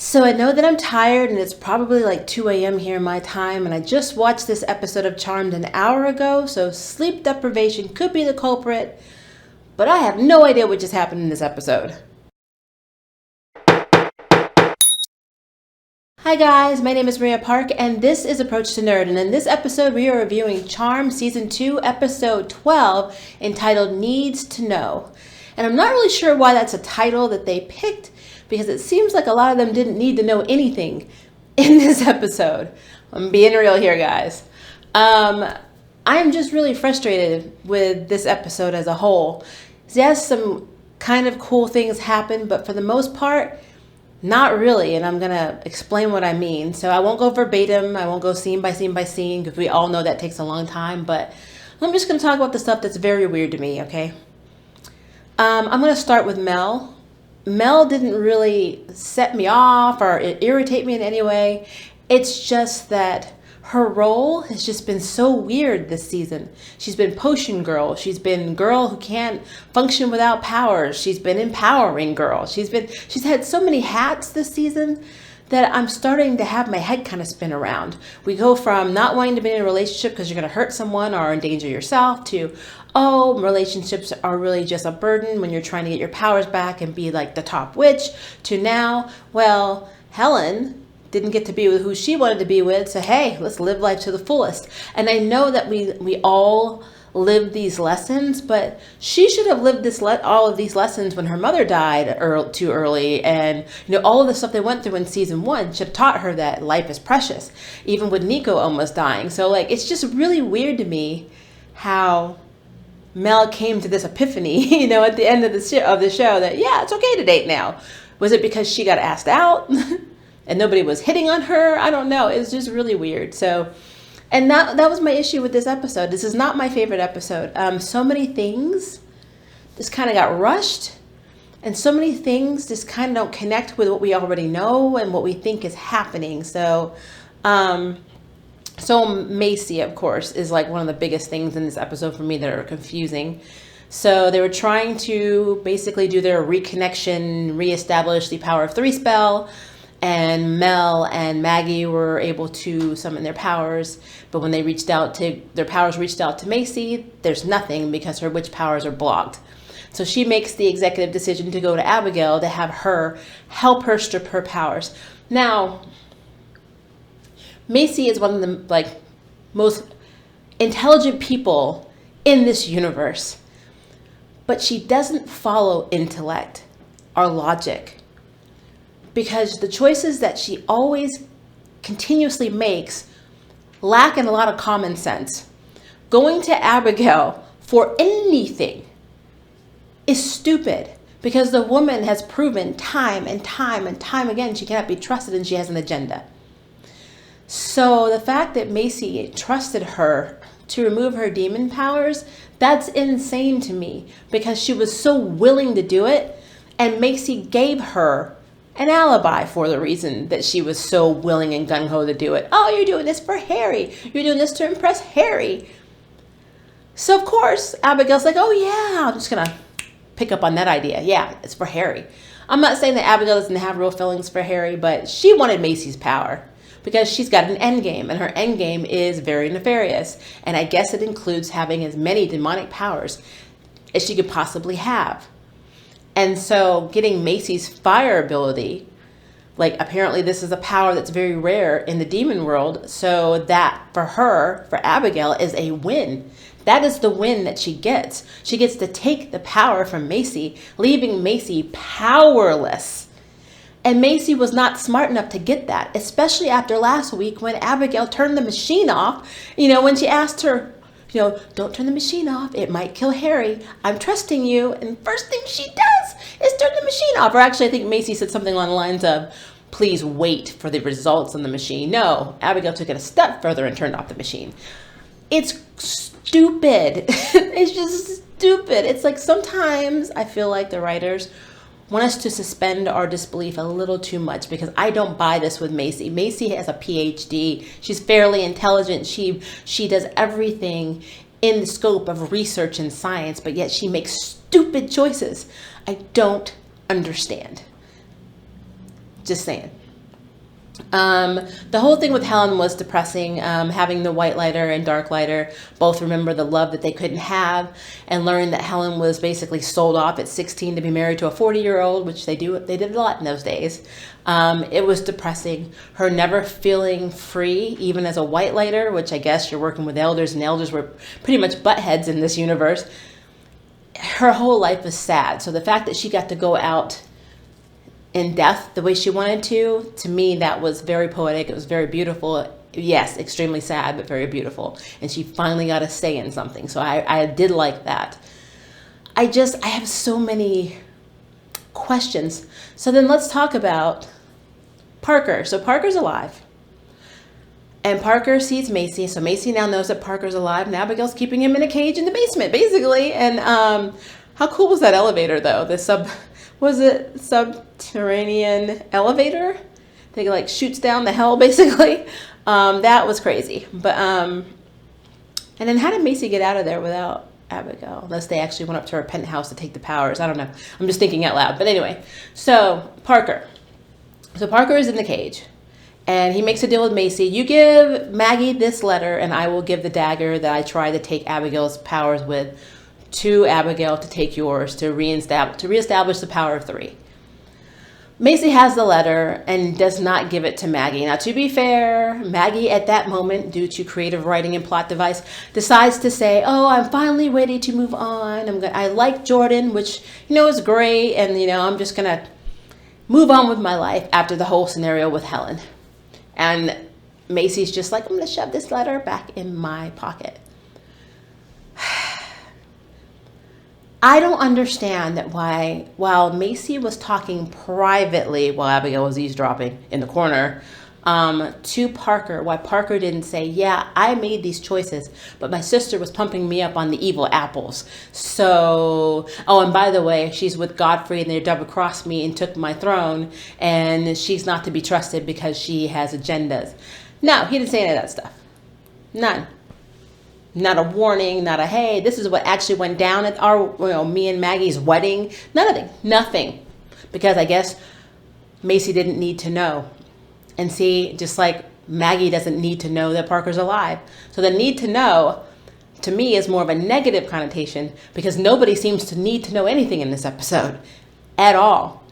So I know that I'm tired and it's probably like 2 a.m. here my time, and I just watched this episode of Charmed an hour ago, so sleep deprivation could be the culprit, but I have no idea what just happened in this episode. Hi guys, my name is Maria Park and this is Approach to Nerd, and in this episode we are reviewing Charmed Season 2 Episode 12 entitled Needs to Know. And I'm not really sure why that's a title that they picked, because it seems like a lot of them didn't need to know anything in this episode. I'm being real here, guys. I'm just really frustrated with this episode as a whole. Yes, some kind of cool things happen, but for the most part, not really, and I'm going to explain what I mean. So I won't go verbatim, I won't go scene by scene by scene, because we all know that takes a long time, but I'm just going to talk about the stuff that's very weird to me, okay? I'm going to start with Mel. Mel didn't really set me off or irritate me in any way. It's just that her role has just been so weird this season. She's been potion girl. She's been girl who can't function without powers. She's been empowering girl. She's had so many hats this season that I'm starting to have my head kind of spin around. We go from not wanting to be in a relationship because you're going to hurt someone or endanger yourself to, oh, relationships are really just a burden when you're trying to get your powers back and be like the top witch, to now, well, Helen didn't get to be with who she wanted to be with, so hey, let's live life to the fullest. And I know that we all live these lessons, but she should have lived all of these lessons when her mother died too early, and all of the stuff they went through in season 1 should have taught her that life is precious, even with Nico almost dying. So it's just really weird to me how Mel came to this epiphany, at the end of the show that, yeah, it's okay to date now. Was it because she got asked out and nobody was hitting on her? I don't know. It was just really weird. So, and that was my issue with this episode. This is not my favorite episode. So many things just kind of got rushed, and so many things just kind of don't connect with what we already know and what we think is happening. So Macy, of course, is like one of the biggest things in this episode for me that are confusing. So they were trying to basically do their reconnection, reestablish the Power of 3 spell, and Mel and Maggie were able to summon their powers. But when their powers reached out to Macy, there's nothing because her witch powers are blocked. So she makes the executive decision to go to Abigail to have her help her strip her powers. Now, Macy is one of the most intelligent people in this universe, but she doesn't follow intellect or logic, because the choices that she always continuously makes lack in a lot of common sense. Going to Abigail for anything is stupid, because the woman has proven time and time and time again she cannot be trusted and she has an agenda. So the fact that Macy trusted her to remove her demon powers, that's insane to me, because she was so willing to do it, and Macy gave her an alibi for the reason that she was so willing and gung-ho to do it. Oh, you're doing this for Harry. You're doing this to impress Harry. So of course, Abigail's like, oh yeah, I'm just gonna pick up on that idea. Yeah, it's for Harry. I'm not saying that Abigail doesn't have real feelings for Harry, but she wanted Macy's power because she's got an end game, and her end game is very nefarious. And I guess it includes having as many demonic powers as she could possibly have. And so getting Macy's fire ability, apparently this is a power that's very rare in the demon world. So that for Abigail, is a win. That is the win that she gets. She gets to take the power from Macy, leaving Macy powerless. And Macy was not smart enough to get that, especially after last week when Abigail turned the machine off. When she asked her, don't turn the machine off. It might kill Harry. I'm trusting you. And first thing she does is turn the machine off. Or actually, I think Macy said something along the lines of, please wait for the results on the machine. No, Abigail took it a step further and turned off the machine. It's stupid. It's just stupid. It's like sometimes I feel like the writers want us to suspend our disbelief a little too much, because I don't buy this with Macy. Macy has a PhD. She's fairly intelligent. She does everything in the scope of research and science, but yet she makes stupid choices. I don't understand. Just saying. The whole thing with Helen was depressing. Having the white lighter and dark lighter both remember the love that they couldn't have, and learn that Helen was basically sold off at 16 to be married to a 40-year-old, which they did a lot in those days. It was depressing. Her never feeling free, even as a white lighter, which I guess you're working with elders, and elders were pretty much buttheads in this universe. Her whole life was sad. So the fact that she got to go out in death the way she wanted to me, that was very poetic. It was very beautiful. Yes, extremely sad, but very beautiful. And she finally got a say in something. So I did like that. I have so many questions. So then let's talk about Parker. So Parker's alive. And Parker sees Macy. So Macy now knows that Parker's alive. And Abigail's keeping him in a cage in the basement, basically. And how cool was that elevator, though? Was it subterranean elevator? They like shoots down the hell, basically. That was crazy. But and then how did Macy get out of there without Abigail? Unless they actually went up to her penthouse to take the powers. I don't know. I'm just thinking out loud. But anyway, so Parker. So Parker is in the cage. And he makes a deal with Macy. You give Maggie this letter, and I will give the dagger that I tried to take Abigail's powers with to Abigail to take yours to reestablish the power of 3. Macy has the letter and does not give it to Maggie. Now, to be fair, Maggie at that moment, due to creative writing and plot device, decides to say, "Oh, I'm finally ready to move on. I like Jordan, which is great, and I'm just gonna move on with my life after the whole scenario with Helen." And Macy's just like, "I'm gonna shove this letter back in my pocket." I don't understand that while Macy was talking privately while Abigail was eavesdropping in the corner to Parker, why Parker didn't say, "Yeah, I made these choices, but my sister was pumping me up on the evil apples. So, and by the way, she's with Godfrey and they double-crossed me and took my throne, and she's not to be trusted because she has agendas." No, he didn't say any of that stuff. None. Not a warning, not a, "Hey, this is what actually went down at our, me and Maggie's wedding." Nothing. Because I guess Macy didn't need to know. And see, just like Maggie doesn't need to know that Parker's alive. So the need to know, to me, is more of a negative connotation because nobody seems to need to know anything in this episode at all.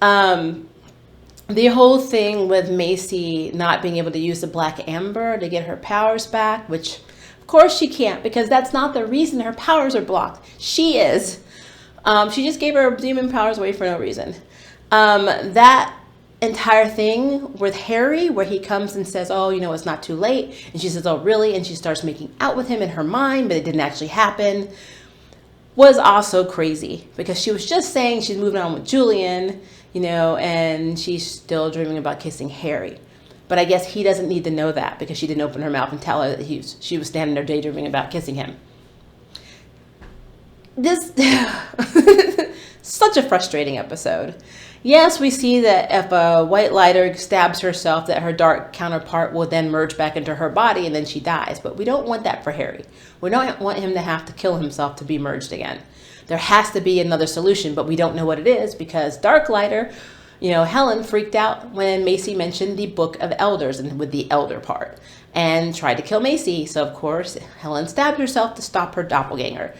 The whole thing with Macy not being able to use the black amber to get her powers back, which of course she can't, because that's not the reason her powers are blocked. She is. She just gave her demon powers away for no reason. That entire thing with Harry, where he comes and says, "Oh, it's not too late." And she says, "Oh, really?" And she starts making out with him in her mind, but it didn't actually happen, was also crazy because she was just saying she's moving on with Julian, and she's still dreaming about kissing Harry. But I guess he doesn't need to know that because she didn't open her mouth and tell her that she was standing there daydreaming about kissing him. This such a frustrating episode. Yes, we see that if a white lighter stabs herself, that her dark counterpart will then merge back into her body and then she dies. But we don't want that for Harry. We don't want him to have to kill himself to be merged again. There has to be another solution, but we don't know what it is because dark lighter, Helen freaked out when Macy mentioned the Book of Elders and with the elder part and tried to kill Macy. So, of course, Helen stabbed herself to stop her doppelganger.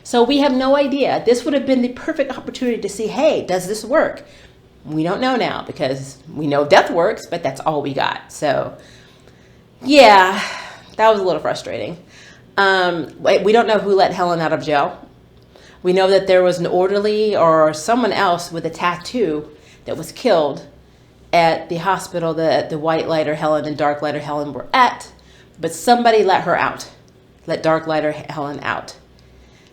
So we have no idea. This would have been the perfect opportunity to see, hey, does this work? We don't know now because we know death works, but that's all we got. So, yeah, that was a little frustrating. We don't know who let Helen out of jail. We know that there was an orderly or someone else with a tattoo that was killed at the hospital that the white lighter Helen and dark lighter Helen were at, but somebody let her out, let dark lighter Helen out.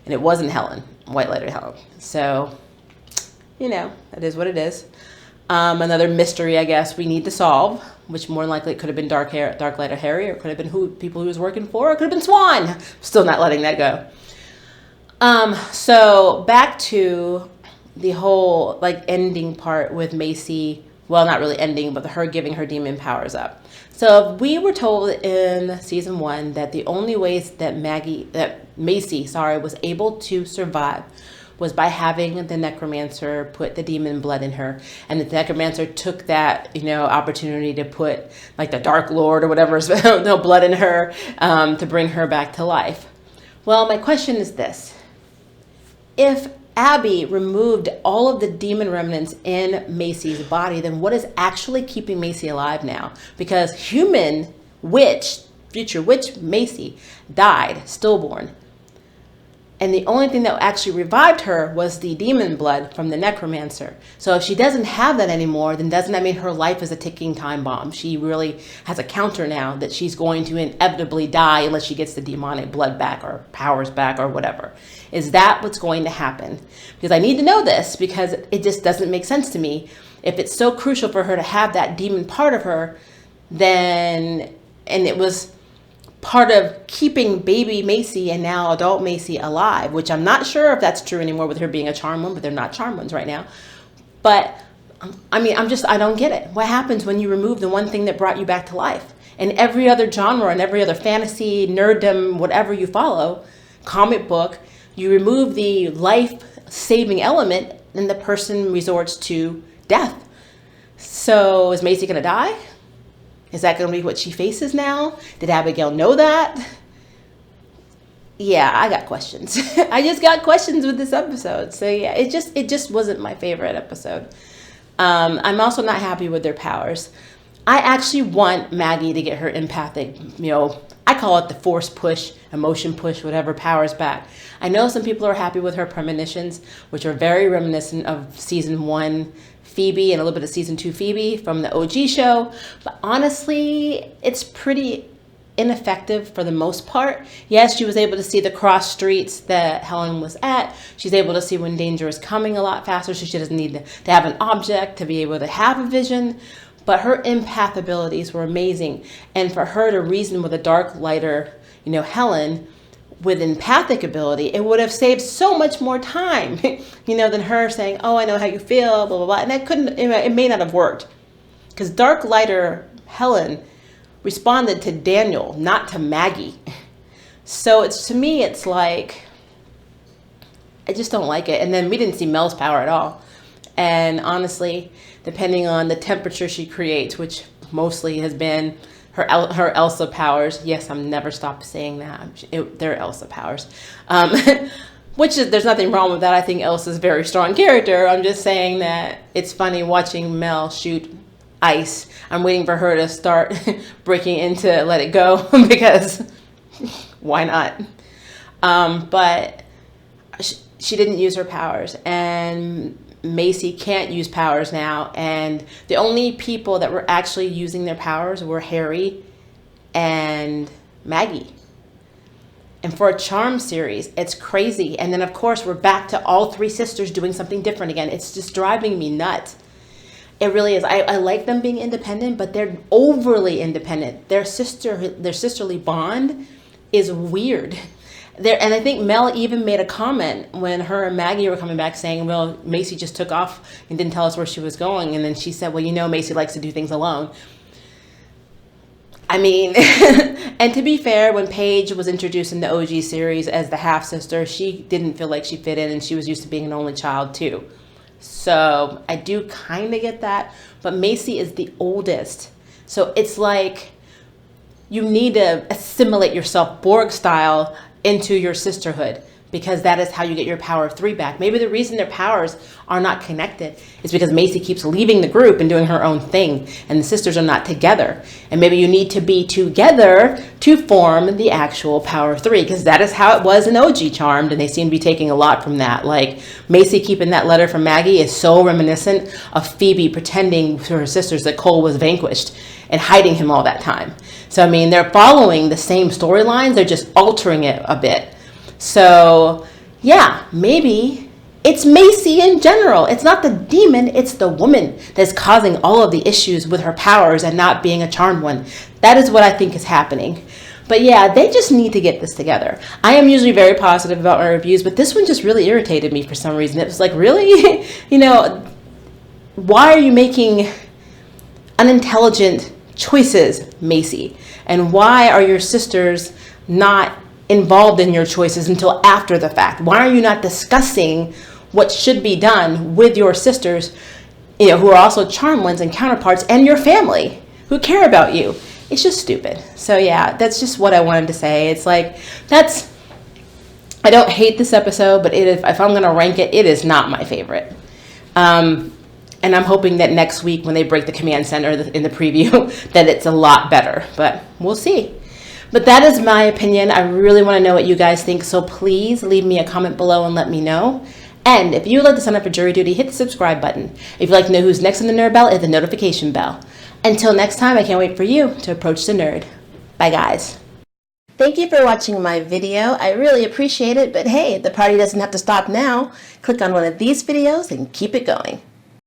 And it wasn't Helen, white lighter Helen. So, that is what it is. Another mystery, I guess, we need to solve, which more than likely it could have been dark lighter Harry, or it could have been people he was working for, or it could have been Swan. Still not letting that go. So back to the whole ending part with Macy. Well, not really ending, but her giving her demon powers up. So we were told in season 1 that the only ways that Macy was able to survive was by having the necromancer put the demon blood in her. And the necromancer took that, opportunity to put like the Dark Lord or whatever's blood in her to bring her back to life. Well, my question is this. If Abby removed all of the demon remnants in Macy's body, then what is actually keeping Macy alive now? Because human witch, future witch Macy, died stillborn. And the only thing that actually revived her was the demon blood from the necromancer. So if she doesn't have that anymore, then doesn't that mean her life is a ticking time bomb? She really has a counter now that she's going to inevitably die unless she gets the demonic blood back or powers back or whatever. Is that what's going to happen? Because I need to know this, because it just doesn't make sense to me. If it's so crucial for her to have that demon part of her, then, and it was part of keeping baby Macy and now adult Macy alive, which I'm not sure if that's true anymore with her being a charm one, but they're not charm ones right now. But I mean, I don't get it. What happens when you remove the one thing that brought you back to life? In every other genre and every other fantasy, nerddom, whatever you follow, comic book, you remove the life-saving element and the person resorts to death. So is Macy going to die? Is that going to be what she faces now? Did Abigail know that? Yeah, I got questions. I just got questions with this episode. So yeah, it just wasn't my favorite episode. I'm also not happy with their powers. I actually want Maggie to get her empathic, I call it the force push, emotion push, whatever, powers back. I know some people are happy with her premonitions, which are very reminiscent of season 1 Phoebe and a little bit of season 2 Phoebe from the OG show. But honestly, it's pretty ineffective for the most part. Yes, she was able to see the cross streets that Helen was at. She's able to see when danger is coming a lot faster, so she doesn't need to have an object to be able to have a vision. But her empath abilities were amazing. And for her to reason with a dark, lighter, Helen, with empathic ability, it would have saved so much more time, than her saying, oh, I know how you feel, blah, blah, blah. And that it may not have worked. Because dark, lighter Helen responded to Daniel, not to Maggie. So to me, it's like, I just don't like it. And then we didn't see Mel's power at all. And honestly, depending on the temperature she creates, which mostly has been her Elsa powers. Yes, I'm never stopped saying that. They're Elsa powers. There's nothing wrong with that. I think Elsa's a very strong character. I'm just saying that it's funny watching Mel shoot ice. I'm waiting for her to start breaking into Let It Go because why not? But she didn't use her powers, and Macy can't use powers now, and the only people that were actually using their powers were Harry and Maggie. And for a charm series, it's crazy. And then of course we're back to all 3 sisters doing something different again. It's just driving me nuts. It really is. I like them being independent, but they're overly independent. Their sisterly bond is weird. And I think Mel even made a comment when her and Maggie were coming back saying, well, Macy just took off and didn't tell us where she was going. And then she said, well, Macy likes to do things alone. I mean, and to be fair, when Paige was introduced in the OG series as the half-sister, she didn't feel like she fit in, and she was used to being an only child too. So I do kind of get that. But Macy is the oldest. So it's like you need to assimilate yourself Borg style into your sisterhood, because that is how you get your power of 3 back. Maybe the reason their powers are not connected is because Macy keeps leaving the group and doing her own thing, and the sisters are not together. And maybe you need to be together to form the actual power of 3, because that is how it was in OG Charmed, and they seem to be taking a lot from that. Like, Macy keeping that letter from Maggie is so reminiscent of Phoebe pretending to her sisters that Cole was vanquished and hiding him all that time. So, I mean, they're following the same storylines, they're just altering it a bit. So, yeah, maybe it's Macy in general. It's not the demon, it's the woman that's causing all of the issues with her powers and not being a charmed one. That is what I think is happening. But yeah, they just need to get this together. I am usually very positive about my reviews, but this one just really irritated me for some reason. It was like, really? Why are you making unintelligent choices, Macy? And why are your sisters not involved in your choices until after the fact? Why are you not discussing what should be done with your sisters, who are also charmlings and counterparts, and your family who care about you? It's just stupid. So yeah, that's just what I wanted to say. It's like, I don't hate this episode, but if I'm going to rank it, it is not my favorite. And I'm hoping that next week when they break the command center in the preview, that it's a lot better, but we'll see. But that is my opinion. I really want to know what you guys think, so please leave me a comment below and let me know. And if you would like to sign up for jury duty, hit the subscribe button. If you'd like to know who's next on the nerd bell, hit the notification bell. Until next time, I can't wait for you to approach the nerd. Bye, guys. Thank you for watching my video. I really appreciate it, but hey, the party doesn't have to stop now. Click on one of these videos and keep it going.